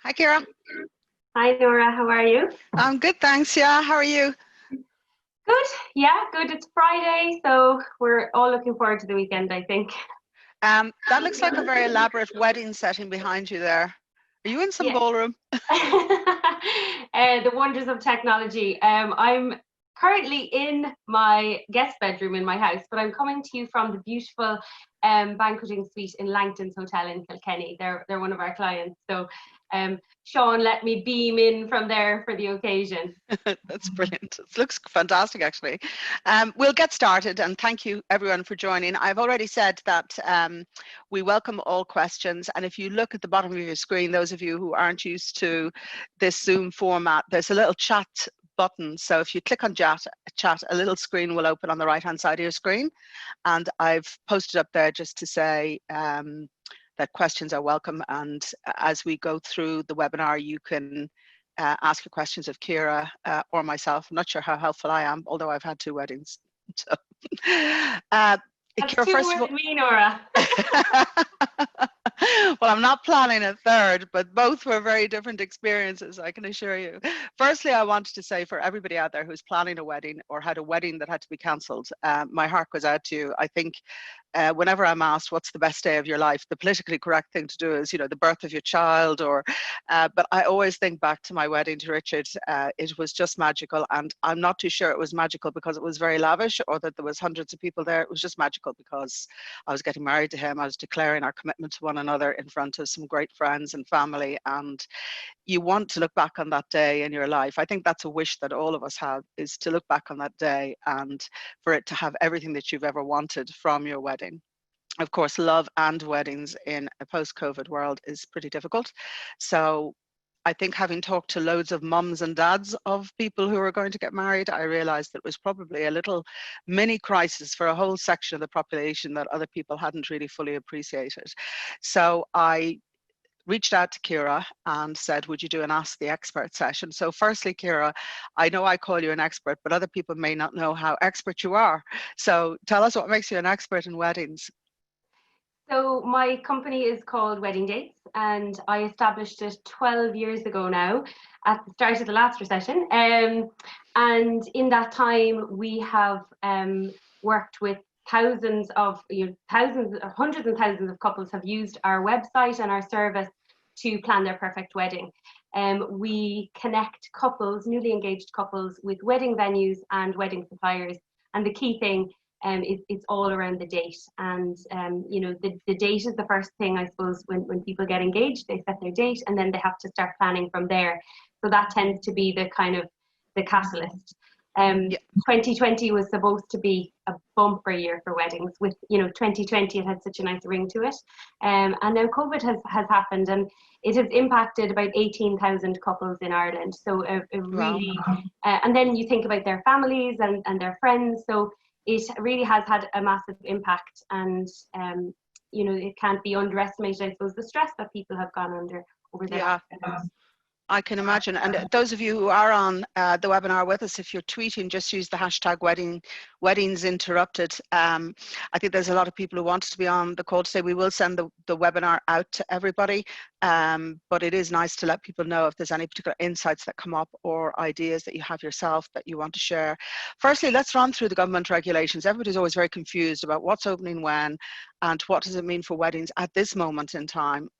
Hi, Ciara. Hi, Norah. How are you? I'm good, thanks. Yeah, how are you? Good. Yeah, good. It's Friday, so we're all looking forward to the weekend, I think. That looks like a very elaborate wedding setting behind you there. Are you in some Yeah. ballroom? The wonders of technology. I'm currently in my guest bedroom in my house, but I'm coming to you from the beautiful banqueting suite in Langton's Hotel in Kilkenny. They're one of our clients. So Sean let me beam in from there for the occasion. That's brilliant. It looks fantastic, actually. We'll get started, and thank you, everyone, for joining. I've already said that we welcome all questions, and if you look at the bottom of your screen, those of you who aren't used to this Zoom format, there's a little chat button. So if you click on chat, a little screen will open on the right-hand side of your screen, and I've posted up there just to say that questions are welcome, and as we go through the webinar, you can ask your questions of Ciara or myself. I'm not sure how helpful I am, although I've had 2 weddings. So, That's Ciara, 2 first more of all, than me, Norah. well, I'm not planning a third, but both were very different experiences, I can assure you. Firstly, I wanted to say for everybody out there who's planning a wedding or had a wedding that had to be cancelled, my heart goes out to you. I think whenever I'm asked what's the best day of your life, the politically correct thing to do is, the birth of your child, but I always think back to my wedding to Richard. It was just magical, and I'm not too sure it was magical because it was very lavish or that there was hundreds of people there. It was just magical because I was getting married to him. I was declaring our commitment to one another in front of some great friends and family, and you want to look back on that day in your life. I think that's a wish that all of us have, is to look back on that day and for it to have everything that you've ever wanted from your wedding. Of course, love and weddings in a post-COVID world is pretty difficult. So I think having talked to loads of mums and dads of people who are going to get married, I realized that it was probably a little mini crisis for a whole section of the population that other people hadn't really fully appreciated. So I reached out to Ciara and said, would you do an Ask the Expert session? So firstly, Ciara, I know I call you an expert, but other people may not know how expert you are. So tell us what makes you an expert in weddings. So my company is called Wedding Dates, and I established it 12 years ago now at the start of the last recession. And in that time, we have worked with hundreds and thousands of couples have used our website and our service to plan their perfect wedding. We connect couples, newly engaged couples, with wedding venues and wedding suppliers. And the key thing it's all around the date. And the date is the first thing, I suppose, when people get engaged. They set their date and then they have to start planning from there. So that tends to be the kind of the catalyst. 2020 was supposed to be a bumper year for weddings. With 2020, it had such a nice ring to it, and now COVID has happened, and it has impacted about 18,000 couples in Ireland. So really, and then you think about their families and their friends. So it really has had a massive impact, and it can't be underestimated, I suppose, the stress that people have gone under over the last years. I can imagine. And those of you who are on the webinar with us, if you're tweeting, just use the hashtag weddings interrupted. I think there's a lot of people who wanted to be on the call today. We will send the webinar out to everybody, but it is nice to let people know if there's any particular insights that come up or ideas that you have yourself that you want to share. Firstly, let's run through the government regulations. Everybody's always very confused about what's opening when and what does it mean for weddings at this moment in time.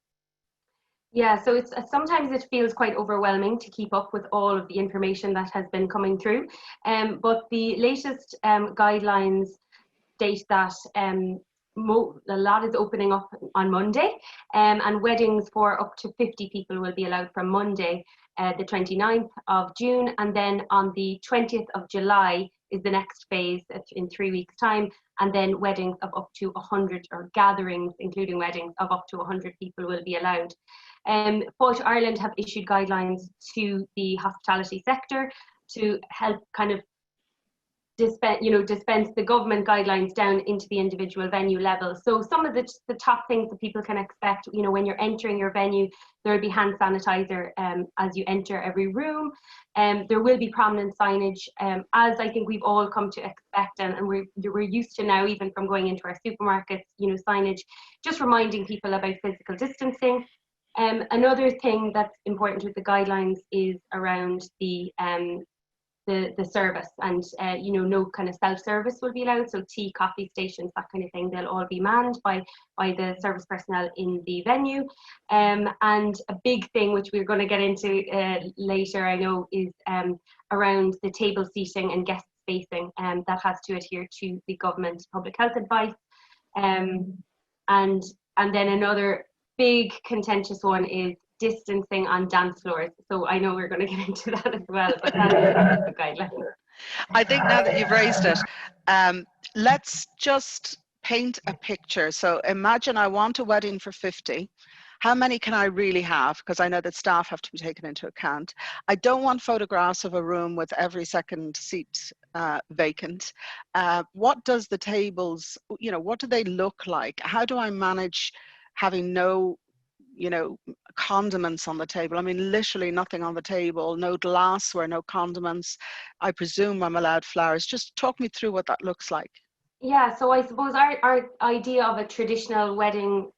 Yeah, so it's sometimes it feels quite overwhelming to keep up with all of the information that has been coming through. But the latest guidelines state that a lot is opening up on Monday, and weddings for up to 50 people will be allowed from Monday, the 29th of June, and then on the 20th of July is the next phase in 3 weeks' time, and then weddings of up to 100, or gatherings, including weddings of up to 100 people, will be allowed. But Ireland have issued guidelines to the hospitality sector to help kind of dispense the government guidelines down into the individual venue level. So some of the top things that people can expect, when you're entering your venue, there will be hand sanitizer as you enter every room. There will be prominent signage, as I think we've all come to expect, and we're used to now, even from going into our supermarkets, signage, just reminding people about physical distancing. Another thing that's important with the guidelines is around the service, and no kind of self-service will be allowed, so tea, coffee stations, that kind of thing, they'll all be manned by the service personnel in the venue. And a big thing which we're going to get into later, I know, is around the table seating and guest spacing, that has to adhere to the government public health advice. And then another big contentious one is distancing on dance floors. So I know we're going to get into that as well, but that's the guideline. I think now that you've raised it, let's just paint a picture. So imagine I want a wedding for 50. How many can I really have? Because I know that staff have to be taken into account. I don't want photographs of a room with every second seat vacant. What does the tables, what do they look like? How do I manage having no condiments on the table? I mean, literally nothing on the table, no glassware, no condiments. I presume I'm allowed flowers. Just talk me through what that looks like. Yeah, so I suppose our idea of a traditional wedding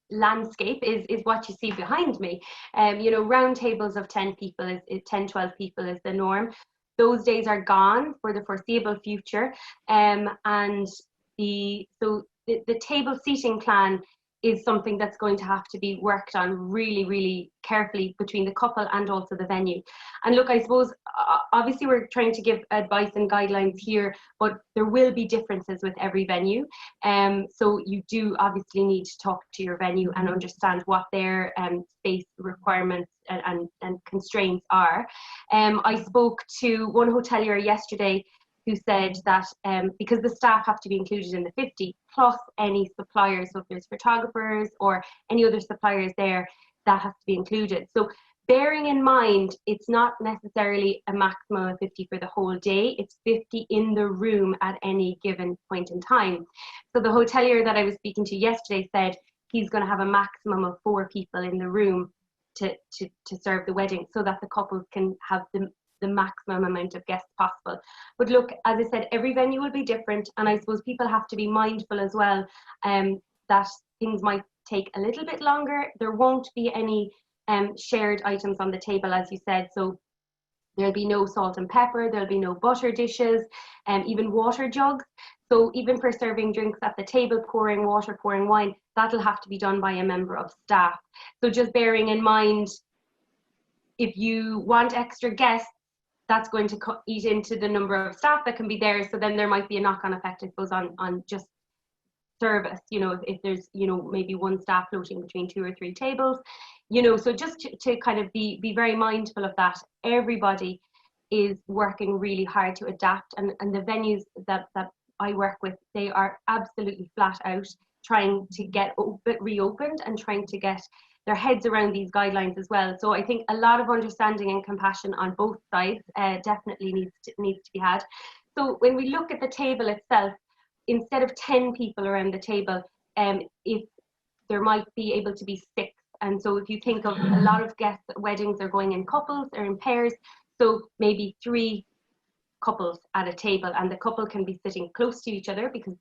landscape is what you see behind me. Round tables of 10 people, 10, 12 people is the norm. Those days are gone for the foreseeable future. And the table seating plan is something that's going to have to be worked on really, really carefully between the couple and also the venue. And look, I suppose, obviously we're trying to give advice and guidelines here, but there will be differences with every venue. So you do obviously need to talk to your venue and understand what their space requirements and constraints are. I spoke to one hotelier yesterday who said that because the staff have to be included in the 50 plus any suppliers, so if there's photographers or any other suppliers there, that has to be included. So bearing in mind, it's not necessarily a maximum of 50 for the whole day, it's 50 in the room at any given point in time. So the hotelier that I was speaking to yesterday said he's going to have a maximum of 4 people in the room to serve the wedding, so that the couple can have the maximum amount of guests possible. But look, as I said, every venue will be different, and I suppose people have to be mindful as well that things might take a little bit longer. There won't be any shared items on the table, as you said, so there'll be no salt and pepper, there'll be no butter dishes, even water jugs. So even for serving drinks at the table, pouring water, pouring wine, that'll have to be done by a member of staff. So just bearing in mind, if you want extra guests, that's going to eat into the number of staff that can be there. So then there might be a knock-on effect, I suppose, on just service, if there's, maybe one staff floating between 2 or 3 tables, so just to kind of be very mindful of that. Everybody is working really hard to adapt, and the venues that I work with, they are absolutely flat out trying to get reopened and trying to get their heads around these guidelines as well. So I think a lot of understanding and compassion on both sides definitely needs to be had. So when we look at the table itself, instead of 10 people around the table, if there might be able to be 6. And so if you think of a lot of guest weddings are going in couples or in pairs, so maybe 3 couples at a table, and the couple can be sitting close to each other because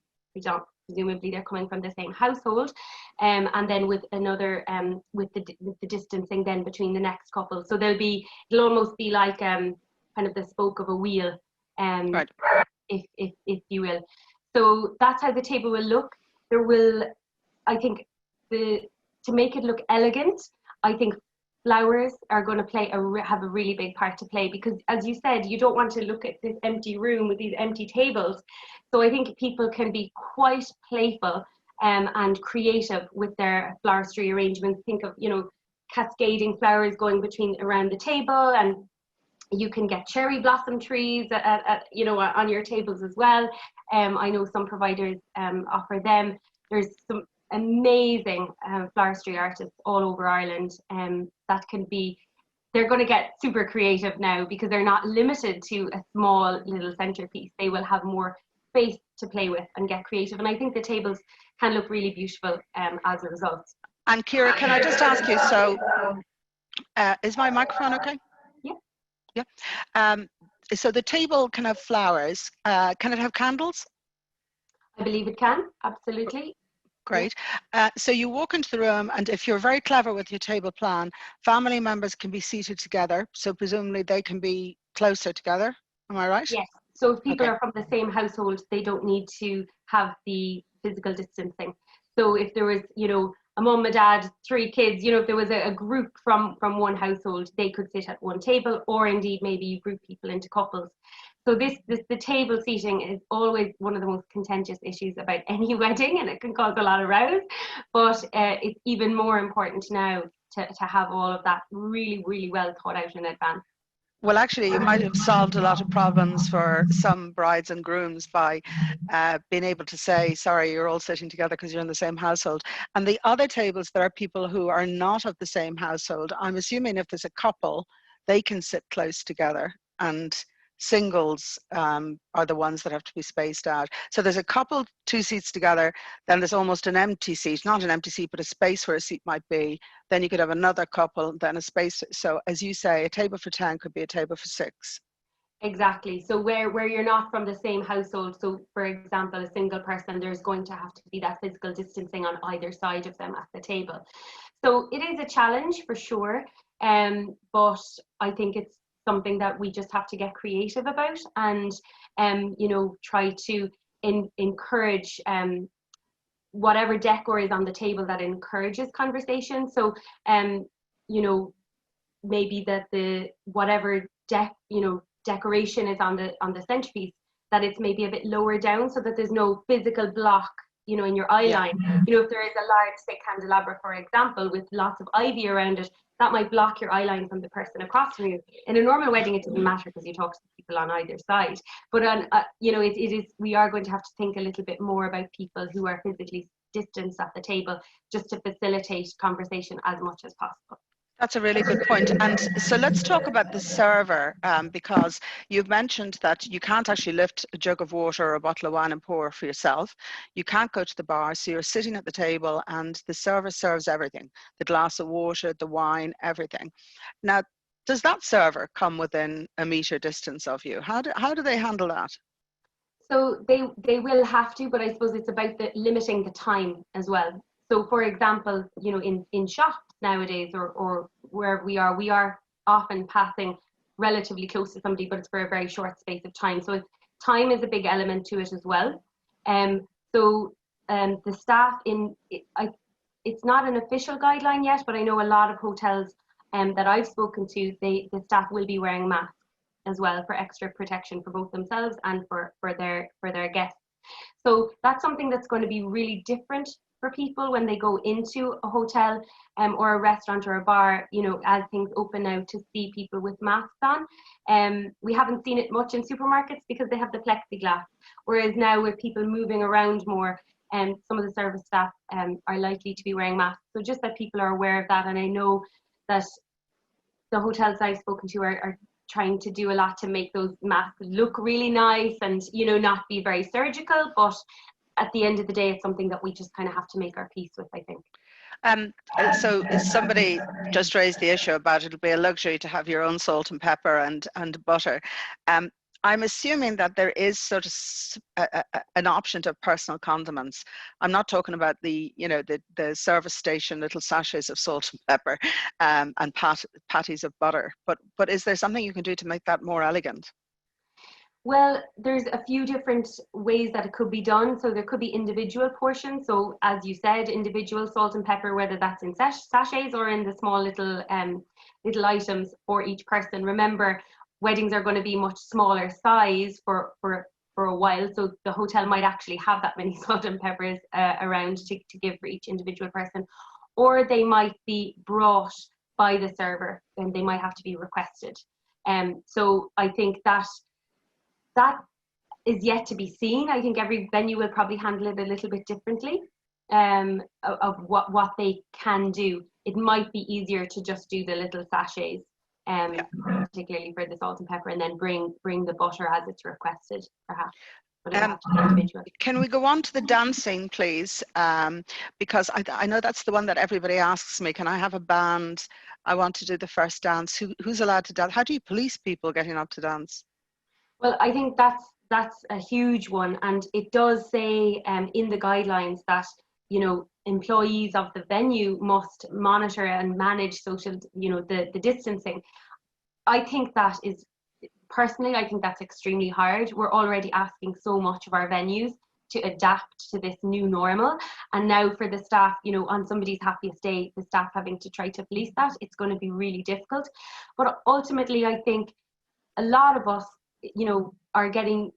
presumably they're coming from the same household, and then with another with the distancing then between the next couple. So it'll almost be like kind of the spoke of a wheel, Right. if you will. So that's how the table will look. There will, I think, to make it look elegant, I think flowers are going to have a really big part to play, because as you said, you don't want to look at this empty room with these empty tables. So I think people can be quite playful and creative with their floristry arrangements. Think of, cascading flowers going around the table, and you can get cherry blossom trees on your tables as well. I know some providers offer them. There's some amazing floristry artists all over Ireland they're going to get super creative now, because they're not limited to a small little centerpiece. They will have more space to play with and get creative, and I think the tables can look really beautiful as a result. And Ciara, can I just ask you, so is my microphone okay? Yeah. So the table can have flowers. Can it have candles? I believe it can, absolutely. Great. So you walk into the room, and if you're very clever with your table plan, family members can be seated together. So presumably they can be closer together. Am I right? Yes. So if people Okay. are from the same household, they don't need to have the physical distancing. So if there was, a mum, a dad, 3 kids, if there was a group from one household, they could sit at one table, or indeed maybe you group people into couples. So the table seating is always one of the most contentious issues about any wedding, and it can cause a lot of rows. But it's even more important now to have all of that really, really well thought out in advance. Well, actually, you might have solved a lot of problems for some brides and grooms by being able to say, sorry, you're all sitting together because you're in the same household. And the other tables, there are people who are not of the same household. I'm assuming if there's a couple, they can sit close together, and singles are the ones that have to be spaced out. So there's a couple, 2 seats together, then there's almost an empty seat, not an empty seat, but a space where a seat might be. Then you could have another couple, then a space. So as you say, a table for 10 could be a table for 6. Exactly. So where you're not from the same household, so for example, a single person, there's going to have to be that physical distancing on either side of them at the table. So it is a challenge for sure, but I think it's something that we just have to get creative about, and try to encourage whatever decor is on the table that encourages conversation. So maybe that the whatever decoration is on the centerpiece, that it's maybe a bit lower down, so that there's no physical block in your eye line. If there is a large, say, candelabra, for example, with lots of ivy around it, that might block your eye line from the person across from you. In a normal wedding, it doesn't matter because you talk to people on either side. But on, it is. We are going to have to think a little bit more about people who are physically distanced at the table, just to facilitate conversation as much as possible. That's a really good point. And so let's talk about the server, because you've mentioned that you can't actually lift a jug of water or a bottle of wine and pour for yourself. You can't go to the bar, so you're sitting at the table and the server serves everything, the glass of water, the wine, everything. Now, does that server come within a metre distance of you? How do they handle that? So they will have to, but I suppose it's about limiting the time as well. So for example, in shops nowadays, or wherever we are often passing relatively close to somebody, but it's for a very short space of time. So time is a big element to it as well. The staff it's not an official guideline yet, but I know a lot of hotels that I've spoken to, the staff will be wearing masks as well, for extra protection for both themselves and for their guests. So that's something that's going to be really different for people when they go into a hotel or a restaurant or a bar, as things open now, to see people with masks on. We haven't seen it much in supermarkets because they have the plexiglass, whereas now with people moving around more, some of the service staff are likely to be wearing masks. So just that people are aware of that, and I know that the hotels I've spoken to are trying to do a lot to make those masks look really nice and not be very surgical, but at the end of the day, it's something that we just kind of have to make our peace with, I think. So somebody just raised the issue about it'll be a luxury to have your own salt and pepper and butter. I'm assuming that there is sort of an option to personal condiments. I'm not talking about the service station little sachets of salt and pepper and patties of butter, but is there something you can do to make that more elegant? Well, there's a few different ways that it could be done. So there could be individual portions. So as you said, individual salt and pepper, whether that's in sachets or in the small little items for each person. Remember, weddings are going to be much smaller size for a while. So the hotel might actually have that many salt and peppers around to give for each individual person. Or they might be brought by the server and they might have to be requested. So I think that is yet to be seen. I think every venue will probably handle it a little bit differently of what they can do. It might be easier to just do the little sachets, particularly for the salt and pepper, and then bring the butter as it's requested, perhaps. But can we go on to the dancing, please? Because I know that's the one that everybody asks me. Can I have a band? I want to do the first dance. Who's allowed to dance? How do you police people getting up to dance? Well, I think that's a huge one, and it does say in the guidelines that employees of the venue must monitor and manage social, the distancing. I think that is, personally, I think that's extremely hard. We're already asking so much of our venues to adapt to this new normal. And now for the staff, on somebody's happiest day, the staff having to try to police that, it's going to be really difficult. But ultimately, I think a lot of us, are getting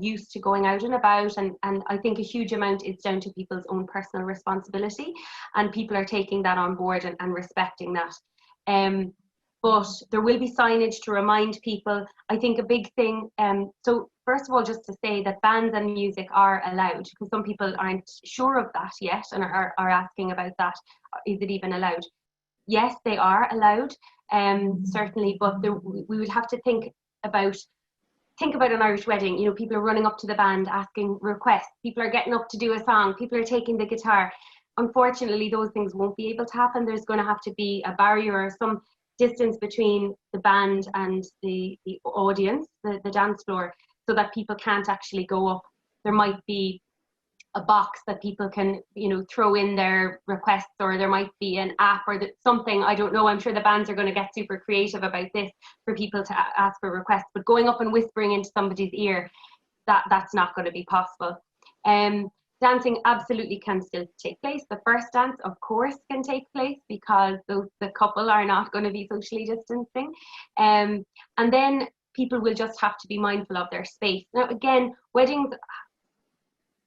used to going out and about, and I think a huge amount is down to people's own personal responsibility, and people are taking that on board and respecting that. But there will be signage to remind people. I think a big thing, so first of all, just to say that bands and music are allowed, because some people aren't sure of that yet and are asking about that. Is it even allowed? Yes, they are allowed, certainly, but we would have to think about an Irish wedding. People are running up to the band asking requests. People are getting up to do a song. People are taking the guitar. Unfortunately, those things won't be able to happen. There's going to have to be a barrier or some distance between the band and the audience, the dance floor, so that people can't actually go up. There might be a box that people can, throw in their requests, or there might be an app or something. I don't know. I'm sure the bands are going to get super creative about this for people to ask for requests. But going up and whispering into somebody's ear, that's not going to be possible. Dancing absolutely can still take place. The first dance, of course, can take place because the couple are not going to be socially distancing. And then people will just have to be mindful of their space. Now, again, weddings,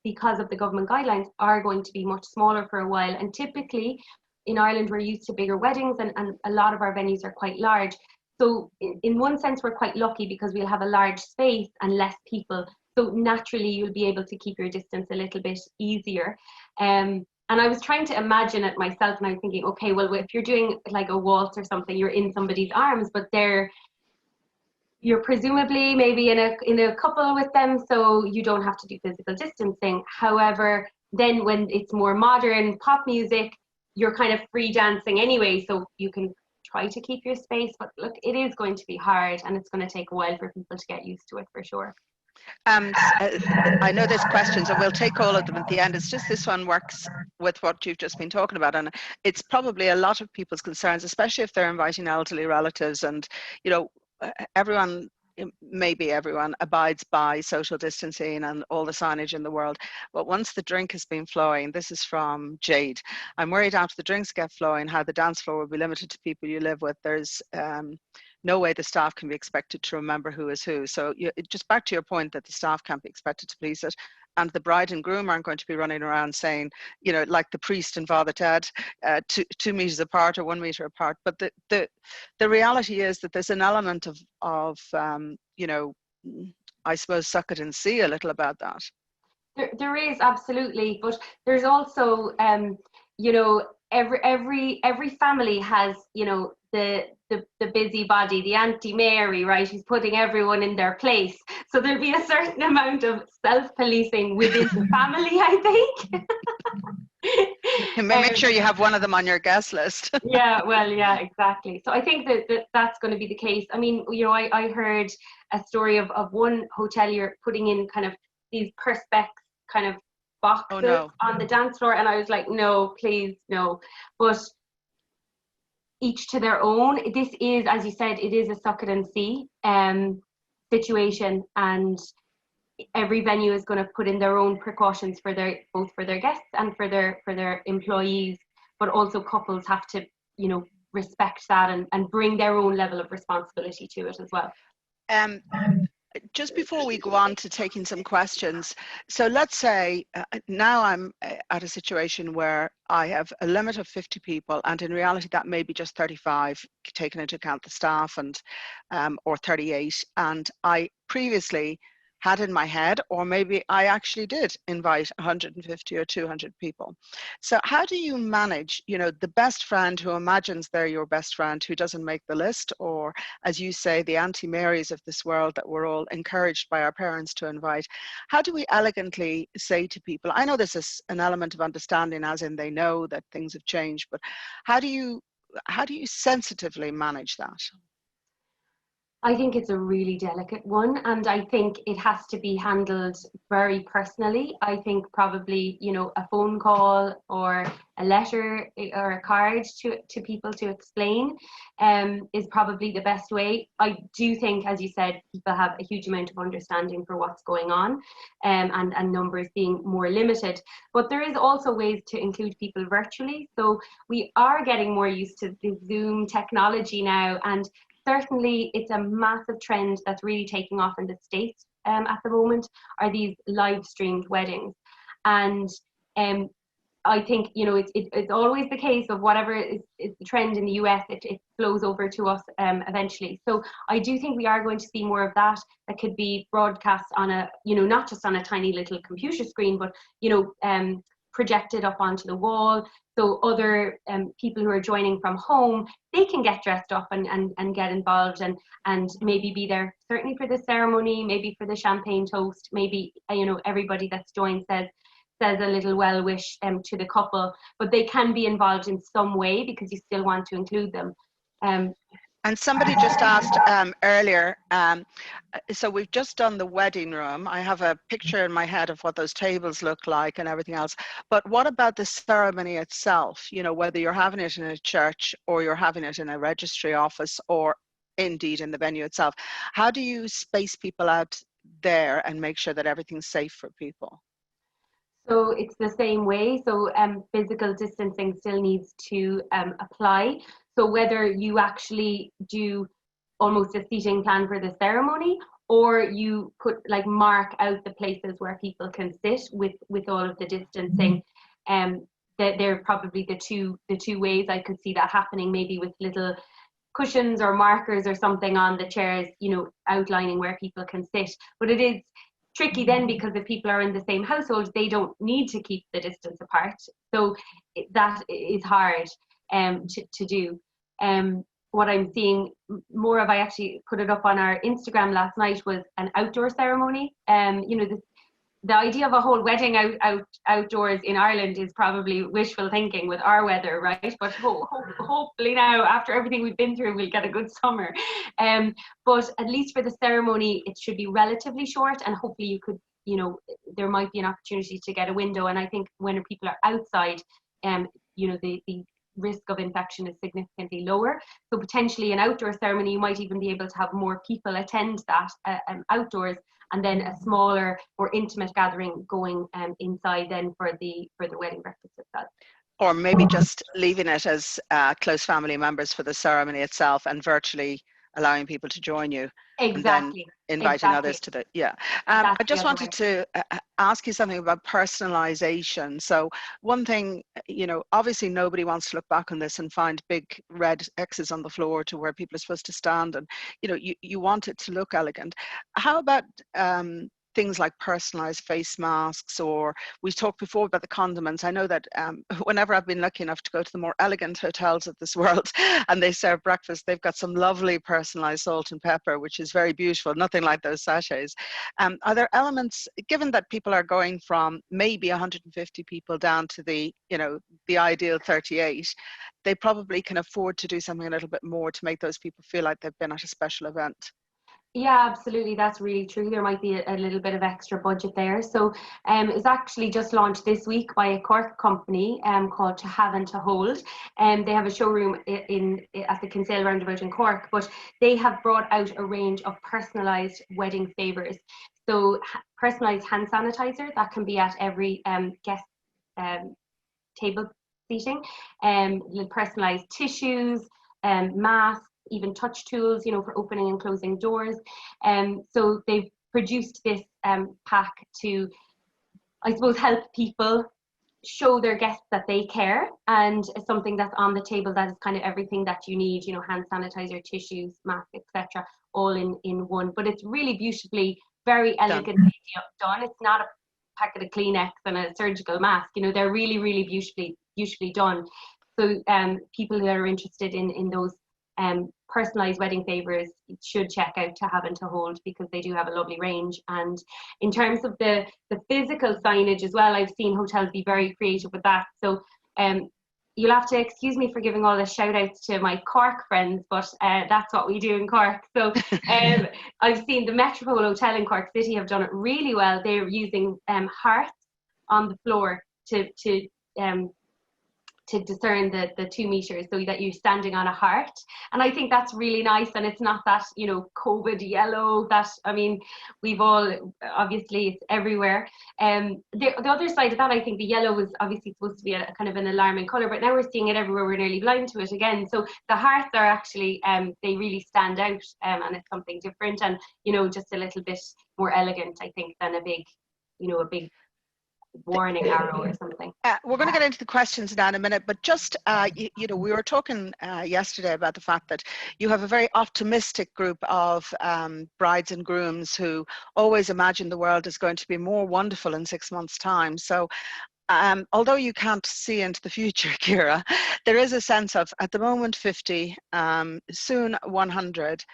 because of the government guidelines, are going to be much smaller for a while. And typically in Ireland, we're used to bigger weddings, and a lot of our venues are quite large. So in one sense, we're quite lucky because we'll have a large space and less people. So naturally, you'll be able to keep your distance a little bit easier. And I was trying to imagine it myself, and I was thinking, okay, well, if you're doing like a waltz or something, you're in somebody's arms, but you're presumably maybe in a couple with them, so you don't have to do physical distancing. However, then when it's more modern pop music, you're kind of free dancing anyway, so you can try to keep your space. But look, it is going to be hard, and it's going to take a while for people to get used to it, for sure. I know there's questions, and we'll take all of them at the end. It's just this one works with what you've just been talking about, and it's probably a lot of people's concerns, especially if they're inviting elderly relatives. And maybe everyone abides by social distancing and all the signage in the world, but once the drink has been flowing, this is from Jade, I'm worried after the drinks get flowing how the dance floor will be limited to people you live with. There's no way the staff can be expected to remember who is who. So just back to your point that the staff can't be expected to police it, and the bride and groom aren't going to be running around saying, like the priest and Father Ted, 2 meters apart or 1 meter apart. But the reality is that there's an element of I suppose, suck it and see a little about that. There is, absolutely, but there's also every family has the busybody, the Auntie Mary, right, who's putting everyone in their place. So there'll be a certain amount of self-policing within the family, I think. And make sure you have one of them on your guest list. Yeah, exactly. So I think that's going to be the case. I mean, I heard a story of one hotelier putting in kind of these perspex kind of boxes on the dance floor, and I was like, no, please, no. But each to their own. This is, as you said, it is a suck it and see situation, and every venue is going to put in their own precautions for both for their guests and for their employees. But also couples have to, respect that and bring their own level of responsibility to it as well. Just before we go on to taking some questions, so let's say now I'm at a situation where I have a limit of 50 people, and in reality that may be just 35, taking into account the staff, and or 38, and I previously had in my head, or maybe I actually did invite 150 or 200 people. So how do you manage, the best friend who imagines they're your best friend who doesn't make the list, or as you say, the Auntie Marys of this world that we're all encouraged by our parents to invite? How do we elegantly say to people, I know this is an element of understanding, as in they know that things have changed, but how do you sensitively manage that? I think it's a really delicate one, and I think it has to be handled very personally. I think probably, a phone call or a letter or a card to people to explain is probably the best way. I do think, as you said, people have a huge amount of understanding for what's going on, and numbers being more limited. But there is also ways to include people virtually. So we are getting more used to the Zoom technology now, and certainly it's a massive trend that's really taking off in the States at the moment, are these live streamed weddings. And I think, it's always the case of whatever is the trend in the US, it flows over to us eventually. So I do think we are going to see more of that could be broadcast on not just on a tiny little computer screen, but, projected up onto the wall. So other people who are joining from home, they can get dressed up and get involved and maybe be there, certainly for the ceremony, maybe for the champagne toast, maybe, everybody that's joined says a little well wish to the couple, but they can be involved in some way because you still want to include them. And somebody just asked earlier, so we've just done the wedding room. I have a picture in my head of what those tables look like and everything else. But what about the ceremony itself? Whether you're having it in a church or you're having it in a registry office or indeed in the venue itself. How do you space people out there and make sure that everything's safe for people? So it's the same way. So physical distancing still needs to apply. So whether you actually do almost a seating plan for the ceremony, or you mark out the places where people can sit with all of the distancing, they're probably the two ways I could see that happening. Maybe with little cushions or markers or something on the chairs, outlining where people can sit. But it is tricky then, because if people are in the same household, they don't need to keep the distance apart. So that is hard to do. What I'm seeing more of, I actually put it up on our Instagram last night, was an outdoor ceremony. The idea of a whole wedding outdoors in Ireland is probably wishful thinking with our weather, right? But hopefully now, after everything we've been through, we'll get a good summer. But at least for the ceremony, it should be relatively short, and hopefully you could, there might be an opportunity to get a window. And I think when people are outside, the risk of infection is significantly lower. So potentially an outdoor ceremony, you might even be able to have more people attend that outdoors, and then a smaller, more intimate gathering going inside then for the wedding breakfast itself. Or maybe just leaving it as close family members for the ceremony itself, and virtually allowing people to join you. Exactly. And then inviting others to the, I just wanted to ask you something about personalization. So one thing, obviously nobody wants to look back on this and find big red X's on the floor to where people are supposed to stand, and you want it to look elegant. How about things like personalized face masks, or we talked before about the condiments. I know that whenever I've been lucky enough to go to the more elegant hotels of this world and they serve breakfast, they've got some lovely personalized salt and pepper, which is very beautiful, nothing like those sachets. Are there elements, given that people are going from maybe 150 people down to the ideal 38, they probably can afford to do something a little bit more to make those people feel like they've been at a special event? Yeah, absolutely. That's really true. There might be a little bit of extra budget there. So it's actually just launched this week by a Cork company called To Have and To Hold. They have a showroom at the Kinsale Roundabout in Cork, but they have brought out a range of personalised wedding favours. So personalised hand sanitizer, that can be at every guest table seating, personalised tissues, masks, even touch tools, for opening and closing doors. So they've produced this pack to, I suppose, help people show their guests that they care, and something that's on the table that is kind of everything that you need, hand sanitizer, tissues, mask, etc., all in one. But it's really beautifully, very elegantly done. It's not a packet of Kleenex and a surgical mask. They're really, really beautifully done. So people that are interested in those personalized wedding favors should check out To Have and To Hold, because they do have a lovely range. And in terms of the physical signage as well, I've seen hotels be very creative with that. So you'll have to excuse me for giving all the shout outs to my Cork friends, but that's what we do in Cork. So I've seen the Metropole Hotel in Cork City have done it really well. They're using hearts on the floor to discern the 2 meters, so that you're standing on a heart. And I think that's really nice, and it's not that, you know, COVID yellow that, I mean, we've all, obviously it's everywhere. The other side of that, I think the yellow was obviously supposed to be a kind of an alarming colour, but now we're seeing it everywhere. We're nearly blind to it again. So the hearts are actually, they really stand out, and it's something different, and, you know, just a little bit more elegant, I think, than a big, you know, a big warning arrow or something. We're going to get into the questions now in a minute, but just, you know, we were talking yesterday about the fact that you have a very optimistic group of brides and grooms who always imagine the world is going to be more wonderful in 6 months' time. So although you can't see into the future, Ciara, there is a sense of, at the moment, 50, soon 100.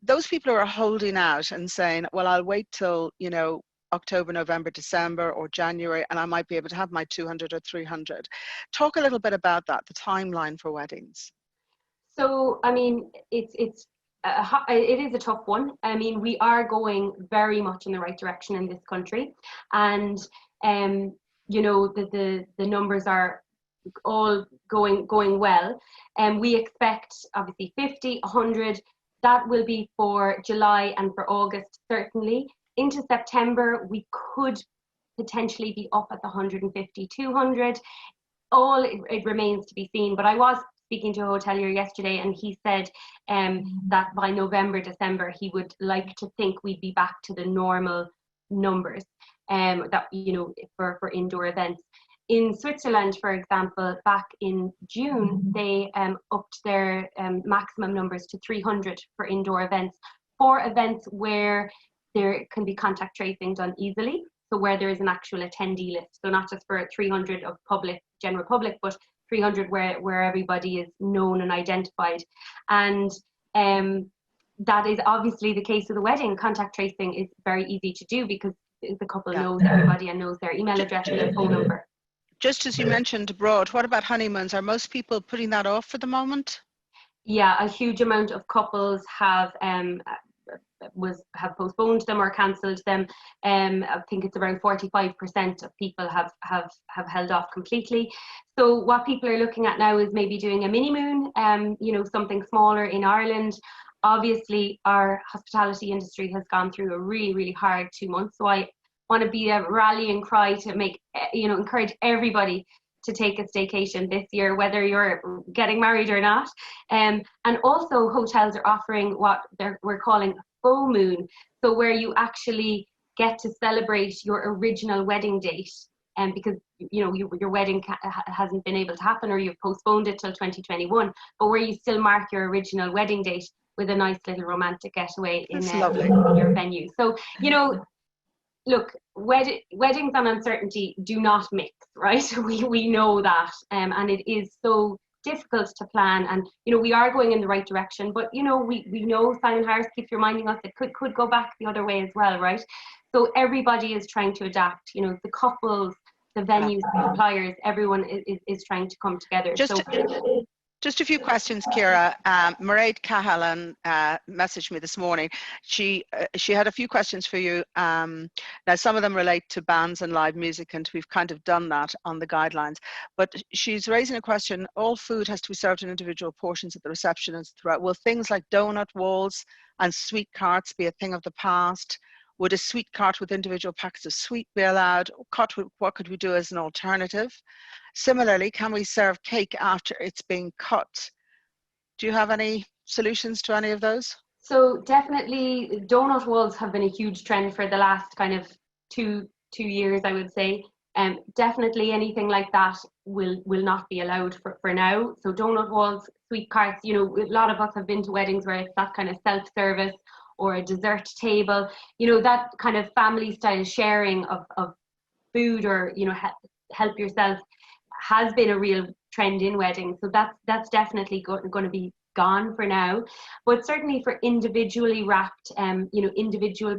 Those people who are holding out and saying, well, I'll wait till, you know, October, November, December, or January, and I might be able to have my 200 or 300. Talk a little bit about that, the timeline for weddings. So, I mean, it is a tough one. I mean, we are going very much in the right direction in this country, and you know, the numbers are all going well, and we expect obviously 50, 100. That will be for July and for August, certainly. Into September, we could potentially be up at the 150, 200. It remains to be seen. But I was speaking to a hotelier yesterday, and he said that by November, December, he would like to think we'd be back to the normal numbers that, you know, for indoor events. In Switzerland, for example, back in June, they upped their maximum numbers to 300 for indoor events, for events where there can be contact tracing done easily. So where there is an actual attendee list. So not just for 300 of general public, but 300 where everybody is known and identified. And that is obviously the case of the wedding. Contact tracing is very easy to do because the couple knows everybody and knows their email address and their phone number. Just as you mentioned abroad, what about honeymoons? Are most people putting that off for the moment? Yeah, a huge amount of couples have postponed them or cancelled them. I think it's around 45% of people have held off completely. So what people are looking at now is maybe doing a mini moon, you know, something smaller in Ireland. Obviously, our hospitality industry has gone through a really, really hard 2 months. So I want to be a rallying cry to make, you know, encourage everybody to take a staycation this year, whether you're getting married or not. And also hotels are offering what we're calling full moon, so where you actually get to celebrate your original wedding date, and because you know your wedding hasn't been able to happen, or you've postponed it till 2021, but where you still mark your original wedding date with a nice little romantic getaway in your venue. So, you know, look, weddings and uncertainty do not mix, right? We know that, and it is so difficult to plan. And, you know, we are going in the right direction, but, you know, we know Simon Harris keeps reminding us it could go back the other way as well, right? So everybody is trying to adapt, you know, the couples, the venues, the suppliers, everyone is trying to come together. Just a few questions, Ciara. Mairead Cahalan messaged me this morning. She had a few questions for you. Now, some of them relate to bands and live music, and we've kind of done that on the guidelines. But she's raising a question. All food has to be served in individual portions at the reception and throughout. Will things like donut walls and sweet carts be a thing of the past? Would a sweet cart with individual packets of sweet be allowed? What could we do as an alternative? Similarly, can we serve cake after it's being cut? Do you have any solutions to any of those? So definitely donut walls have been a huge trend for the last kind of two years, I would say. Definitely anything like that will not be allowed for now. So donut walls, sweet carts, you know, a lot of us have been to weddings where it's that kind of self-service or a dessert table, you know, that kind of family style sharing of food, or, you know, help yourself, has been a real trend in weddings. So that's definitely going to be gone for now. But certainly for individually wrapped, you know, individual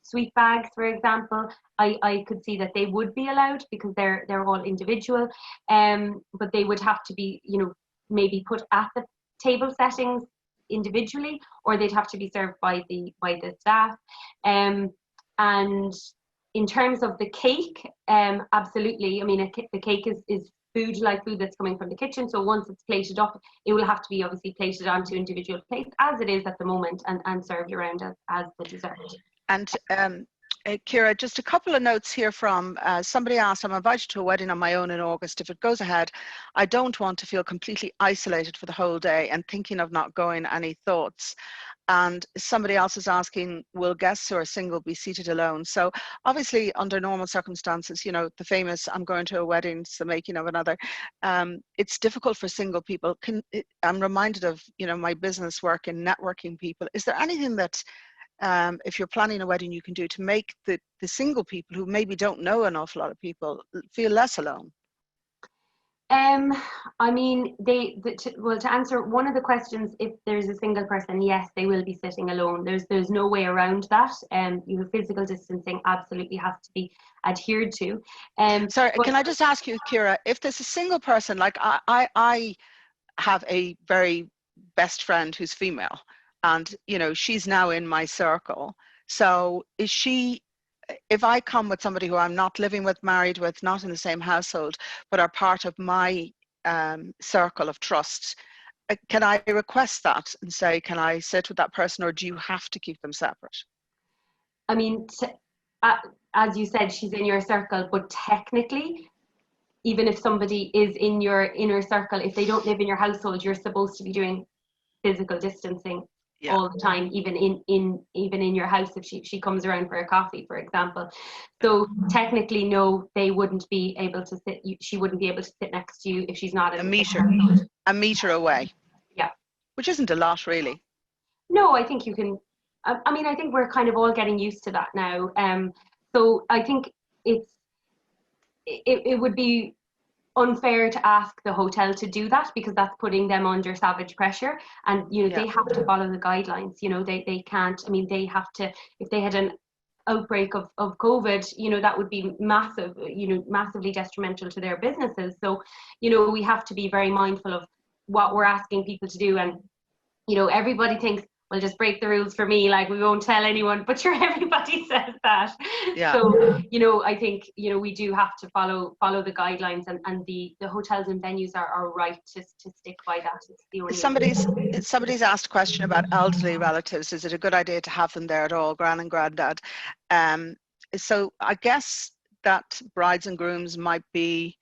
sweet bags, for example, I could see that they would be allowed because they're all individual, but they would have to be, maybe put at the table settings individually, or they'd have to be served by the staff. And in terms of the cake, absolutely. I mean, the cake is food that's coming from the kitchen. So once it's plated up, it will have to be obviously plated onto individual plates as it is at the moment, and served around as the dessert. And Ciara, just a couple of notes here from somebody asked, I'm invited to a wedding on my own in August. If it goes ahead, I don't want to feel completely isolated for the whole day and thinking of not going. Any thoughts? And somebody else is asking, will guests who are single be seated alone? So obviously under normal circumstances, the famous, I'm going to a wedding, it's the making of another. It's difficult for single people. I'm reminded of, my business work in networking people. Is there anything that, if you're planning a wedding, you can do to make the single people who maybe don't know an awful lot of people feel less alone? I mean, to answer one of the questions, if there's a single person, yes, they will be sitting alone. There's no way around that. Physical distancing absolutely has to be adhered to. Sorry, can I just ask you, Ciara, if there's a single person, like I have a very best friend who's female, and she's now in my circle. So is she, if I come with somebody who I'm not living with, married with, not in the same household, but are part of my circle of trust, can I request that and say, can I sit with that person, or do you have to keep them separate? I mean, as you said, she's in your circle, but technically, even if somebody is in your inner circle, if they don't live in your household, you're supposed to be doing physical distancing all the time, even in your house, if she comes around for a coffee, for example. So technically, no, they wouldn't be able to sit. She wouldn't be able to sit next to you if she's not in a meter away. Yeah, which isn't a lot, really. No, I think you can. I mean, I think we're kind of all getting used to that now. So I think it would be unfair to ask the hotel to do that, because that's putting them under savage pressure, and they have to follow the guidelines. They can't, I mean, they have to, if they had an outbreak of COVID, that would be massive, massively detrimental to their businesses. So we have to be very mindful of what we're asking people to do. And everybody thinks, well, just break the rules for me, like we won't tell anyone, but sure, everybody says that. Yeah. So I think we do have to follow the guidelines, and the hotels and venues are right to stick by that. It's the only somebody's asked a question about elderly relatives. Is it a good idea to have them there at all, gran and granddad? So I guess that brides and grooms might be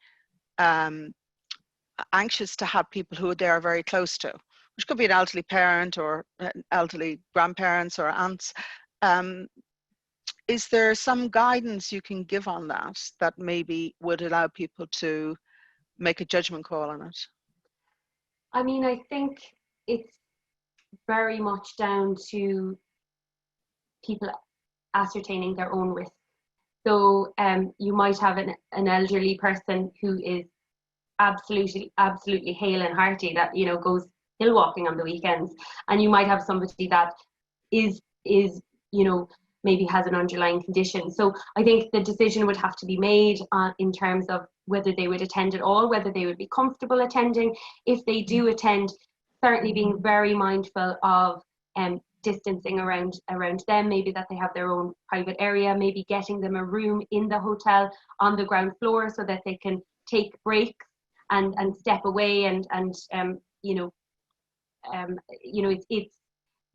anxious to have people who they are very close to, which could be an elderly parent or elderly grandparents or aunts. Is there some guidance you can give on that maybe would allow people to make a judgment call on it? I mean, I think it's very much down to people ascertaining their own risk. So you might have an elderly person who is absolutely hale and hearty, that goes hill walking on the weekends, and you might have somebody that is maybe has an underlying condition. So I think the decision would have to be made in terms of whether they would attend at all, whether they would be comfortable attending. If they do attend, certainly being very mindful of distancing around them, maybe that they have their own private area, maybe getting them a room in the hotel on the ground floor so that they can take breaks and step away, and it's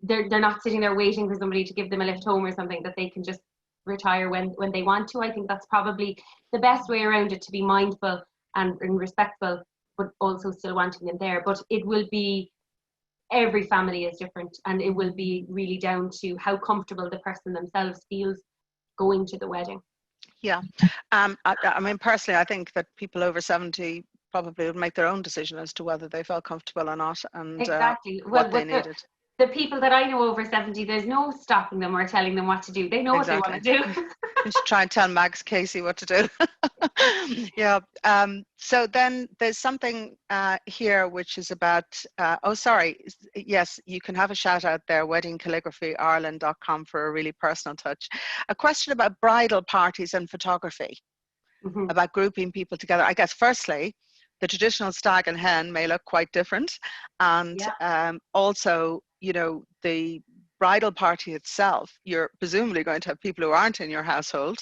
they're not sitting there waiting for somebody to give them a lift home or something, that they can just retire when they want to. I think that's probably the best way around it, to be mindful and respectful, but also still wanting them there. But it will be, every family is different, and it will be really down to how comfortable the person themselves feels going to the wedding. Yeah. I mean, personally, I think that people over 70 probably would make their own decision as to whether they felt comfortable or not, and exactly. what they needed. the people that I know over 70, there's no stopping them or telling them what to do. They know what they want to do. Just try and tell Max Casey what to do. Yeah. So then there's something here which is about, oh, sorry. Yes, you can have a shout out there, weddingcalligraphy.ireland.com for a really personal touch. A question about bridal parties and photography, about grouping people together. I guess, firstly, the traditional stag and hen may look quite different. And also, you know, the bridal party itself, you're presumably going to have people who aren't in your household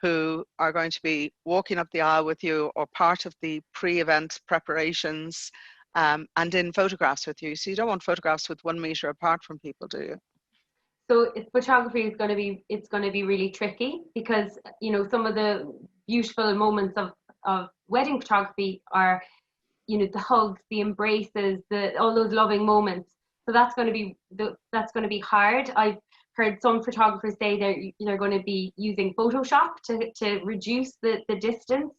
who are going to be walking up the aisle with you or part of the pre-event preparations and in photographs with you. So you don't want photographs with 1 meter apart from people, do you? So photography is going to be, it's going to be really tricky because, you know, some of the beautiful moments of wedding photography are, you know, the hugs, the embraces, all those loving moments. So that's going to be hard. I've heard some photographers say they're going to be using Photoshop to reduce the distance,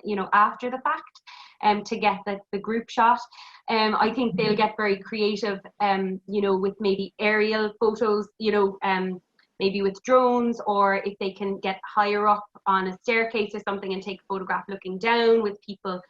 you know, after the fact, to get the group shot. I think they'll get very creative, you know, with maybe aerial photos, you know, maybe with drones, or if they can get higher up on a staircase or something and take a photograph looking down with people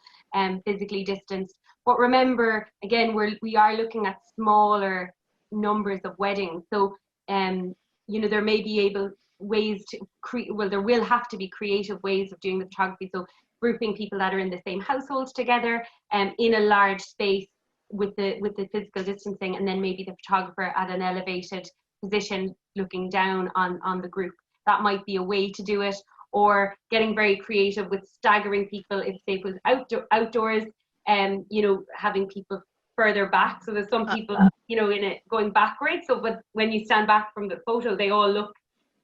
physically distanced. But remember, again, we are looking at smaller numbers of weddings. So, you know, there may be ways to create, well, there will have to be creative ways of doing the photography. So grouping people that are in the same household together in a large space with the physical distancing, and then maybe the photographer at an elevated position looking down on the group. That might be a way to do it, or getting very creative with staggering people if they was outdoors, you know, having people further back. So there's some people, you know, in it going backwards. So, but when you stand back from the photo, they all look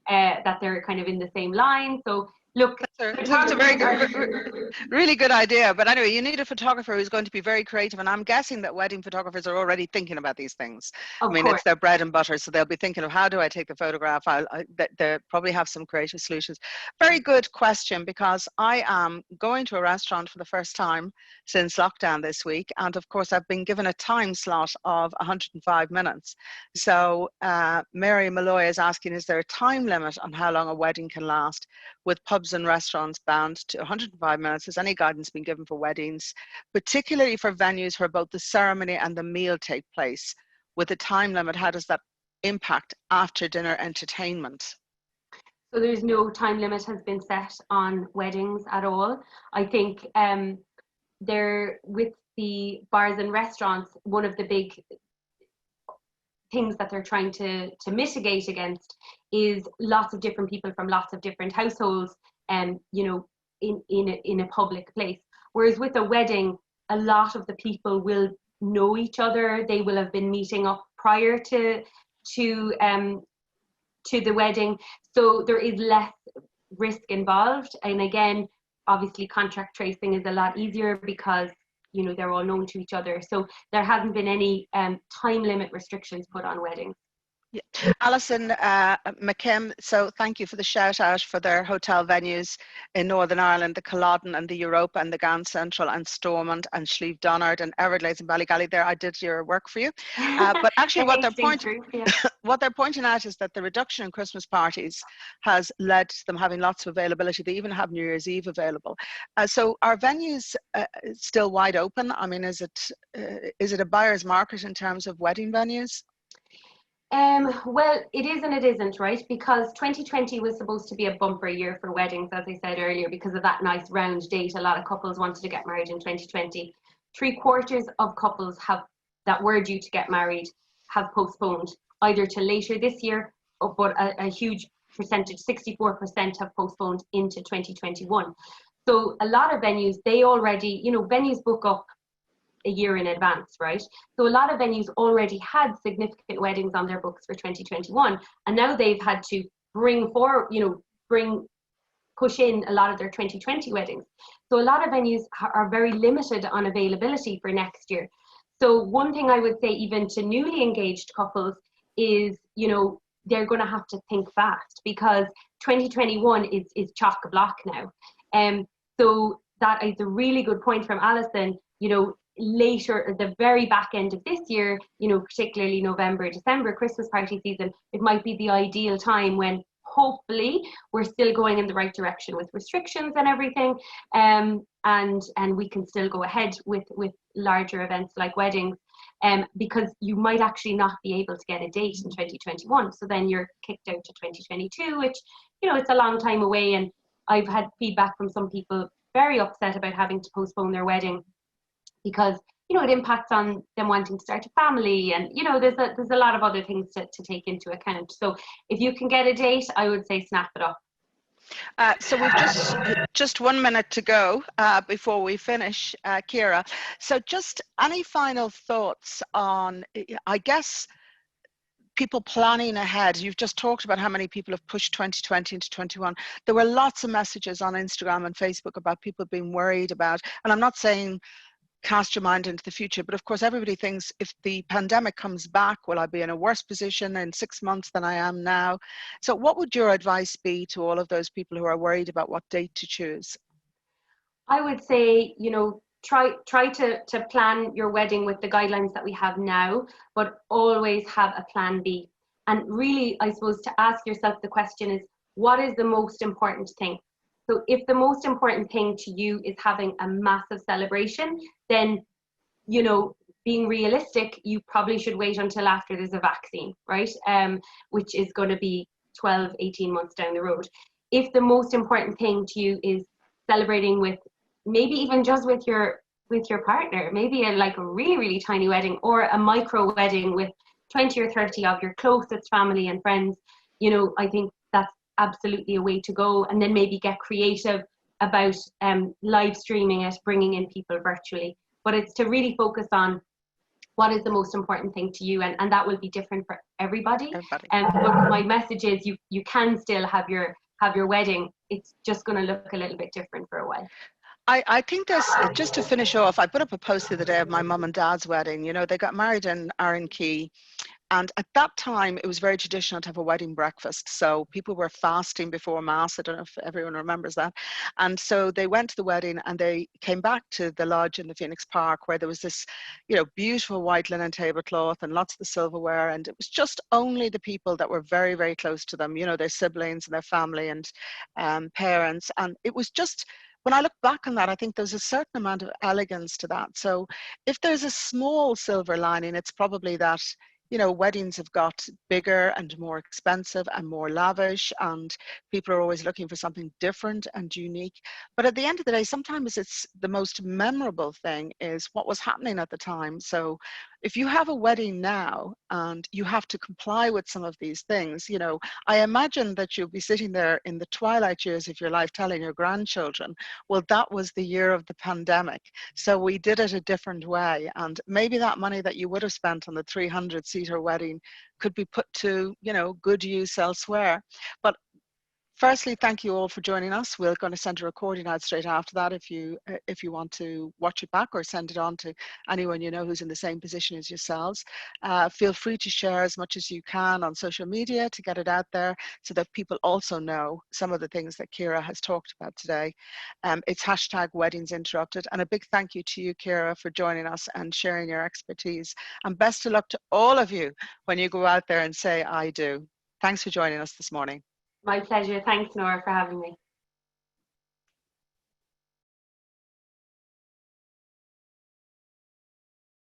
that they're kind of in the same line. So look, that's a very good, really good idea. But anyway, you need a photographer who's going to be very creative. And I'm guessing that wedding photographers are already thinking about these things. I mean, it's their bread and butter. So they'll be thinking of, how do I take the photograph? They probably have some creative solutions. Very good question, because I am going to a restaurant for the first time since lockdown this week. And of course, I've been given a time slot of 105 minutes. So Mary Malloy is asking, is there a time limit on how long a wedding can last, with pubs and restaurants bound to 105 minutes? Has any guidance been given for weddings, particularly for venues where both the ceremony and the meal take place? With a time limit, how does that impact after dinner entertainment? So there's no time limit has been set on weddings at all. I think with the bars and restaurants, one of the big things that they're trying to mitigate against is lots of different people from lots of different households, you know, in a public place. Whereas with a wedding, a lot of the people will know each other. They will have been meeting up prior to the wedding, so there is less risk involved. And again, obviously, contact tracing is a lot easier because, you know, they're all known to each other. So there hasn't been any time limit restrictions put on weddings. Yeah. Alison McKim, so thank you for the shout out for their hotel venues in Northern Ireland, the Culloden and the Europa and the Gan Central and Stormont and Slieve Donard and Everglades and Ballygally. There, I did your work for you. But actually what they're pointing out is that the reduction in Christmas parties has led to them having lots of availability. They even have New Year's Eve available. So are venues still wide open? I mean, is it a buyer's market in terms of wedding venues? Well, it is and it isn't, right? Because 2020 was supposed to be a bumper year for weddings, as I said earlier, because of that nice round date. A lot of couples wanted to get married in 2020. 3/4 of couples that were due to get married have postponed either to later this year, but a huge percentage, 64%, have postponed into 2021. So a lot of venues, they already, you know, venues book up a year in advance, right? So a lot of venues already had significant weddings on their books for 2021, and now they've had to push in a lot of their 2020 weddings. So a lot of venues are very limited on availability for next year. So one thing I would say, even to newly engaged couples, is, you know, they're going to have to think fast, because 2021 is chock-a-block now. So that is a really good point from Alison. You know, later, at the very back end of this year, you know, particularly November, December, Christmas party season, it might be the ideal time when hopefully we're still going in the right direction with restrictions and everything, and we can still go ahead with larger events like weddings, because you might actually not be able to get a date in 2021, so then you're kicked out to 2022, which, you know, it's a long time away. And I've had feedback from some people very upset about having to postpone their wedding because, you know, it impacts on them wanting to start a family, and, you know, there's a lot of other things to take into account. So if you can get a date, I would say snap it up. So we've just 1 minute to go before we finish, Ciara. So just any final thoughts on, I guess, people planning ahead? You've just talked about how many people have pushed 2020 into 21. There were lots of messages on Instagram and Facebook about people being worried about, and I'm not saying cast your mind into the future, but of course everybody thinks, if the pandemic comes back, will I be in a worse position in 6 months than I am now? So what would your advice be to all of those people who are worried about what date to choose? I would say, you know, try to plan your wedding with the guidelines that we have now, but always have a plan B. And really, I suppose, to ask yourself the question is, what is the most important thing? So if the most important thing to you is having a massive celebration, then, you know, being realistic, you probably should wait until after there's a vaccine, right? Which is going to be 12, 18 months down the road. If the most important thing to you is celebrating with, maybe even just with your partner, maybe like a really, really tiny wedding, or a micro wedding with 20 or 30 of your closest family and friends, you know, I think that's absolutely a way to go. And then maybe get creative about live streaming it, bringing in people virtually. But it's to really focus on what is the most important thing to you, and that will be different for everybody. But my message is, you can still have your wedding. It's just going to look a little bit different for a while. I think there's, just to finish off, I put up a post the other day of my mum and dad's wedding. You know, they got married in Key, and at that time it was very traditional to have a wedding breakfast. So people were fasting before Mass. I don't know if everyone remembers that. And so they went to the wedding and they came back to the lodge in the Phoenix Park, where there was this, you know, beautiful white linen tablecloth and lots of the silverware. And it was just only the people that were very, very close to them, you know, their siblings and their family and parents. And it was just, when I look back on that, I think there's a certain amount of elegance to that. So if there's a small silver lining, it's probably that, you know, weddings have got bigger and more expensive and more lavish, and people are always looking for something different and unique. But at the end of the day, sometimes it's the most memorable thing is what was happening at the time. So if you have a wedding now and you have to comply with some of these things, you know, I imagine that you'll be sitting there in the twilight years of your life telling your grandchildren, well, that was the year of the pandemic, so we did it a different way. And maybe that money that you would have spent on the 300-seater wedding could be put to, you know, good use elsewhere. But firstly, thank you all for joining us. We're going to send a recording out straight after that if you want to watch it back or send it on to anyone you know who's in the same position as yourselves. Feel free to share as much as you can on social media to get it out there so that people also know some of the things that Ciara has talked about today. It's #WeddingsInterrupted. And a big thank you to you, Ciara, for joining us and sharing your expertise. And best of luck to all of you when you go out there and say, I do. Thanks for joining us this morning. My pleasure. Thanks, Norah, for having me.